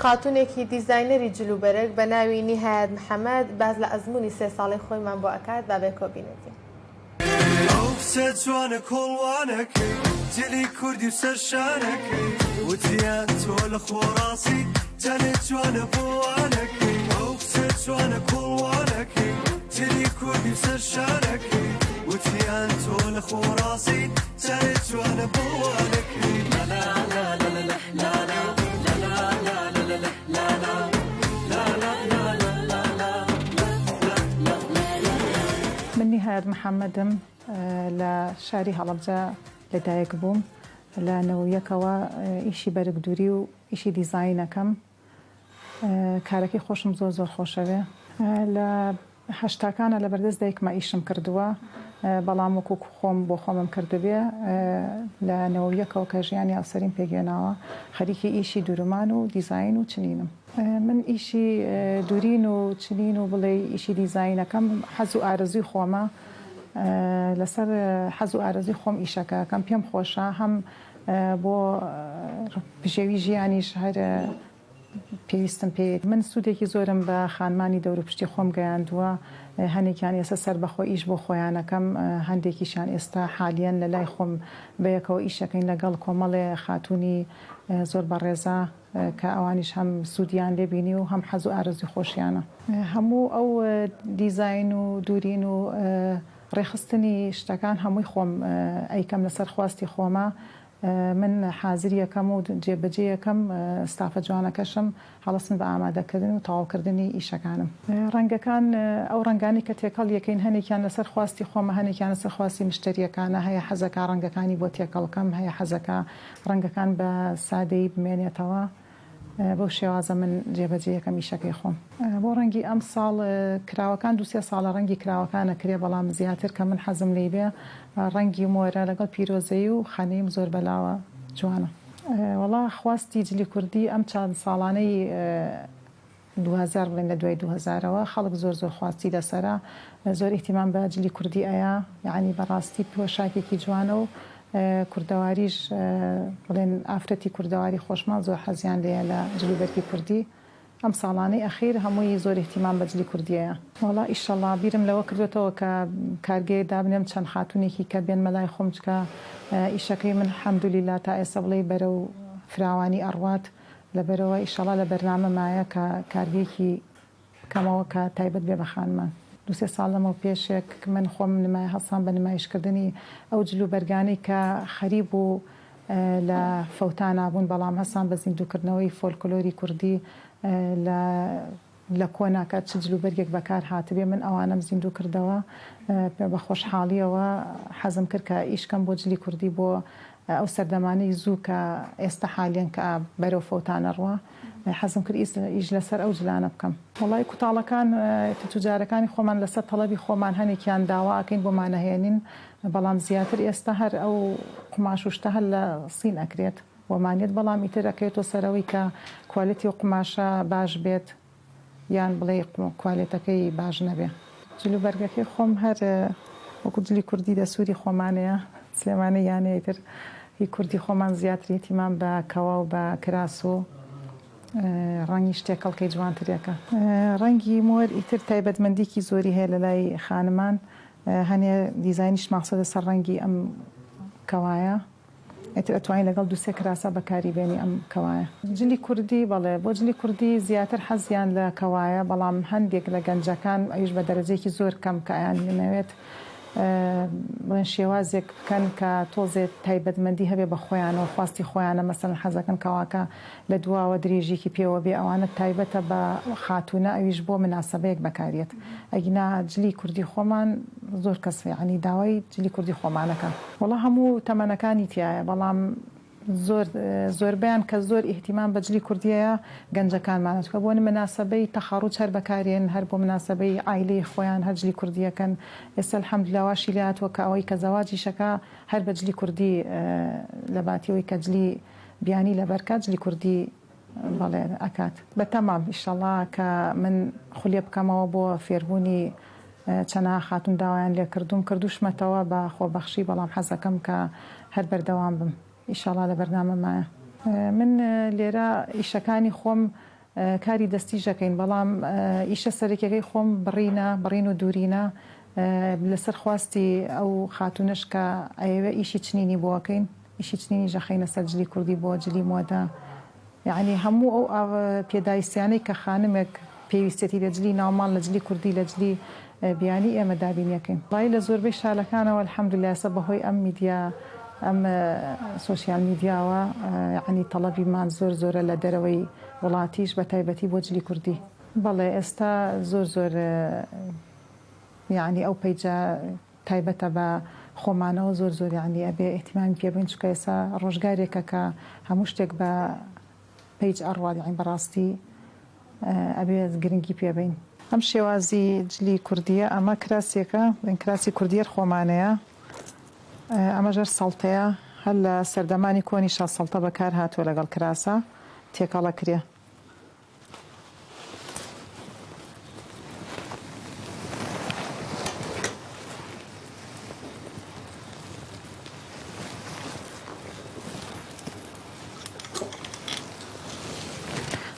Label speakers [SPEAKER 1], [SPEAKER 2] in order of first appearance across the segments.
[SPEAKER 1] خاتونێکی دیزاینەری جلوبەرگ بە ناوی نیهایەت محەممەد باز لە ئەزمموی 3 ساڵی خۆیمان بۆ ئەکات با بێ کۆبینەتی
[SPEAKER 2] جوانە کۆڵوانەکەی جلی کوردی و سەرشارەکەی وتیان تۆ لە خۆڕاستی جانێ جوانە بۆوانەکەی ئەو قسە جوانە کۆڵوانەکەی جلی کوردی و سەرشارەکەی وتیان تۆ لە خۆڕاستی جانێ جوانە بۆوانەکەی
[SPEAKER 3] من نیهایەت محەممەدم لە شاری هەڵەبجە لەدایک بووم لە نەوەیەکەوە ئیشی بەرگدووری و ئیشی دیزاینەکەم کارەکەی خۆشم زۆر خۆشەوێ لە هەشتاکانە لە بەردەست دایکمە ئیشم کردووە بەڵام وەکو خۆم بۆ خۆمم کردبێ لە نەوەیەکەوە کە ژیانی ئەوسەریم پێگەێناوە خەریکی ئیشی دوورمان و دیزاین و چنینم من ئیشی دوورین و چنین و بڵێ ئیشی دیزاینەکەم حەز و ئارەزوی خۆمە لەسەر حەز و ئارەزوی خۆم ئیشەکەکەم پێم خۆشە هەم بۆ پژێوی ژیانیش هەر پێویستم پێ من سوودێکی زۆرم بە خانمانی دەوروپشتی خۆم گەیاندووە هەنێکیان ئێستا سەر بەخۆ ئیش بۆ خۆیانەکەم هەندێکیشان ئێستا حالیان لە لای خۆم بەیەکەوە ئیشەکەین لەگەڵ کۆمەڵێ خاتوونی زۆر بەڕێزە کە ئەوانیش هەم سوودیان لێبینی و هەم حەز و ئارەزوی خۆشیانە هەموو ئەو دیزاین و دوورین و ڕێخستنی شتەکان هەمووی خۆم ئەیکەم لەسەر خواستی خۆمە من حازریەکەم و جێبەجێیەکەم ستافە جوانەکەشم هەڵەسن بە ئامادەکردن و تەواوکردنی ئیشەکانم ڕەنگەکان ئەو ڕەنگانی کە تێکەڵ یەکەین هەنێکیان لەسەر خواستی خۆمە هەنێکیان لەسەر خواستی مشتریەکانە هەیە حەزەکە ڕەنگەکانی بۆ تێکەڵکەم هەیە حەزەکە ڕەنگەکان بە سادەی بمێنێتەوە بەو شێوازە من جێبەجێیەکەم ئیشەکەی خۆم بۆ ڕەنگی ئەم ساڵ کراوەکان 2-3 ساڵە ڕەنگی کراوەکانە کرێ بەڵام زیاتر کە من حەزم لێ بێ ڕەنگی مۆرە لەگەڵ پیرۆزەی و خانەیم زۆر بەلاوە جوانە وەڵا خواستی جلی کوردی ئەم چند ساڵانەی 2000 بڵێن لە دوای 2000ەوە خەڵک زۆر خواستی لەسەرە زۆر ئیحتیمام بە جلی کوردی ئەیە یعنی بەڕاستی پۆشاکێکی جوانە و کوردەواریش بڵێن ئافرەتی کوردەواری خۆشمان زۆر حەزیان لێە لە جلوبەرگی کوردی ئەم ساڵانەی ئەخیر هەمووی زۆر احتیمام بە جلی کوردیەیە وەڵا ئیشەڵڵا بیرم لەوە کردوێتەوە کە کارگەی دابنێم چەند خاتونێکی کە بێن مەلای خۆم چکە ئیشەکەی من حەمدولیلا تا ئێستا بڵێ بەرە و فراوانی ئەڕوات لەبەرەوە ئیشەڵڵا لە بەرنامە مایە کە کارگەیەکی بکەمەوە کە تایبەت بێ بە خانمان 2-3 ساڵ لەمەوە پێشێک من خۆم نمای هەڵسان بە نمایشکردنی ئەو جلوبەرگانەی کە خەریب و لە فەوتان نابوون بەڵام هەسان بە زیندووکردنەوەی فۆلکلۆری کوردی لە کۆناکە چ جلوبەرگێک بەکار هاتبێ من ئەوانم زیندوو کردەوە بە خۆشحاڵیەوە حەزم کرد کە ئیشکەم بۆ جلی کوردی بۆ ئەو سەردەمانەی زوو کە ئێستا حالیان کە بەرەو فەوتانە ڕوە حەزم کرد ئیش لەسەر ئەو جلانە بکەم وڵای کوتاڵەکان توجارەکانی خۆمان لەسەر تەڵەبی خۆمان هەنێکیان داواکەین بۆمانەهێنین بەڵام زیاتر ئێستا هەر ئەو قماش وشتە هەر لە سین ئەکرێت ومانێت بەڵام ئیتر ئەکرێتەوە سەرەوەی کە کوالیتی و قماشە باش بێت یان بڵێ کوالیتەکەی باش نەبێ جلوبەرگەکەی خۆم هەر وەکو جلی کوردی دەسووری خۆمانەیە سلێمانە یانەیەتر هی کوردی خۆمان زیاتری احتیمام بە کەوا و بە کراس و ڕەنگی شتێکەڵکەی جوانترێکە ڕەنگی مۆر ئیتر تایبەتمەندێکی زۆری هەیە لە لای خانمان هەنێ دیزاینیش مەقسەدە سەر ڕەنگی ئەم کەوایە ئیتر ئەتوانین لەگەڵ 2-3 کراسە بەکاری بێنی ئەم کەوایە جلی کوردی بەڵێ بۆ جلی کوردی زیاتر حەزیان لە کەوایە بەڵام هەندێک لە گەنجەکان ئەویش بە دەرەجەیەکی زۆر کەم کە ئەیان لەنەوێت بڵێن شێوازێک بکەن کە تۆزێت تایبەتمەندی هەبێ بە خۆیانەوە خواستی خۆیانە مەسەڵەن حەزەکەن کەواکە لە دواوە درێژێکی پێوە بێ ئەوانە تایبەتە بە خاتونە ئەویش بۆ مناسبەیەک بەکارێت ئەگینا جلی کوردی خۆمان زۆر کەس یعنی داوای جلی کوردی خۆمانەکە وەڵا هەموو تەمەنەکانی تایە بەڵام زۆربیان کە زۆر ئیحتیمام بە جلی کوردیەیە گەنجەکانمانەتکە بۆ مناسبەی تەخاڕوج هەر بەکارێن هەر بۆ مناسبەی عایلەی خۆیان هەر جلی کوردیەکەن ئێستا الحەمدوللاواشی لاتوە کە ئەوەی کە زەواجیشەکە هەر بە جلی کوردی لە باتیەوەی کە جلی بیانی لەبەرکات جلی کوردی بەڵێ ئەکات بەتەمام ئیشەڵڵا کە من خولێ بکەمەوە بۆ فێربوونی چەنە خاتون داوایان لێ کردوشمەتەوە بە خۆبەخشی بەڵام حەزەکەم کە هەر بەردەوام بم ئیشەڵڵا لە بەرنامە مایە من لێرە ئیشەکانی خۆم کاری دەستی ژەکەین بەڵام ئیشە سەرەکیەکەی خۆم بڕین و دوورینە لەسەر خواستی ئەو خاتونش کە ئەوێ ئیشی چنینی بۆکەین ئیشی چنینی ژەخەینە سەر جلی کوردی بۆ جلی مۆدە یعنی هەموو ئەو پێداویستیانەی کە خانمێک پێویستێتی لە جلی ناوماڵ لە جلی کوردی لە جلی بیانی ئێمە دابینیەکەین وای لە زۆربەی شالەکانەوە الحەمدولایە بەهۆی ئەم میدیا ئەم سۆسیال میدیاوە یعنی تەڵەبیمان زۆرە لە دەرەوەی وڵاتیش بە تایبەتی بۆ جلی کوردی بەڵێ ئێستا زۆر یعنی ئەو پەیجە تایبەتە بە خۆمانەوە زۆر یعنی ئەبێ احتیمامی پێ بین چکە ئێستا ڕۆژگارێکە کە هەموو شتێک بە پەیج ئەڕوات یعنی بەڕاستی ئەبێ گرنگی پێبین ئەم شێوازی جلی کوردیە ئەمە کراسێکە کراسی کوردیەر خۆمانەیە ئەمە ژەر سەڵتەیە هەر لە سەردەمانی کۆنیشا سەڵتە بەکار هاتووە لەگەڵ کراسە تێکەڵە کرێ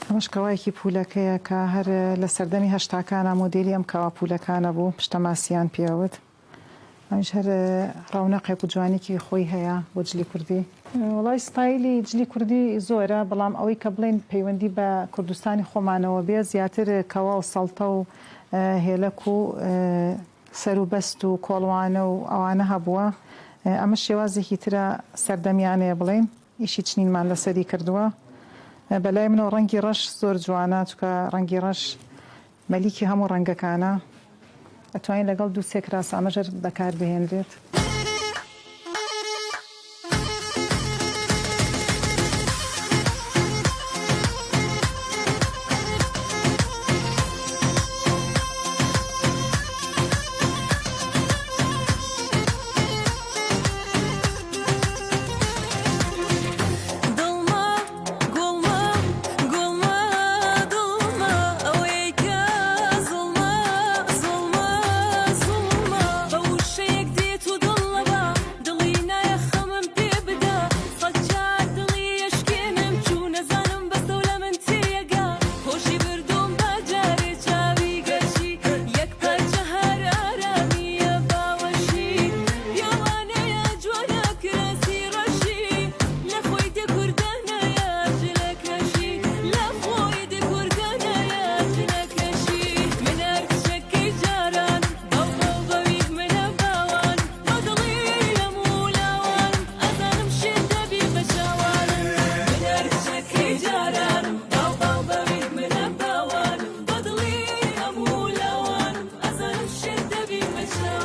[SPEAKER 3] ئەمەش کەوایەکی پولەکەیە کە هەر لە سەردەمی هەشتاکانە مۆدێلی ئەم کەوا پولەکانە بوو پشتەماسیان پێوت ئەمیش هەر ڕاونەقێک و جوانێکی خۆی هەیە بۆ جلی کوردی وڵای ستایلی جلی کوردی زۆرە بەڵام ئەوەی کە بڵێن پەیوەندی بە کوردستانی خۆمانەوە بێ زیاتر کەوا و سەڵتە و هێلک و سەر و بەست و کۆڵوانە و ئەوانە هەبووە ئەمە شێوازێکی ترە سەردەمیانەیە بڵێن ئیشی چنینمان لەسەری کردووە بەلای منەوە ڕەنگی ڕەش زۆر جوانە چکە ڕەنگی ڕەش مەلیکی هەموو ڕەنگەکانە ئەتوانین لەگەڵ دوو سێ کراس ئامەژەر بەکار بهێنرێت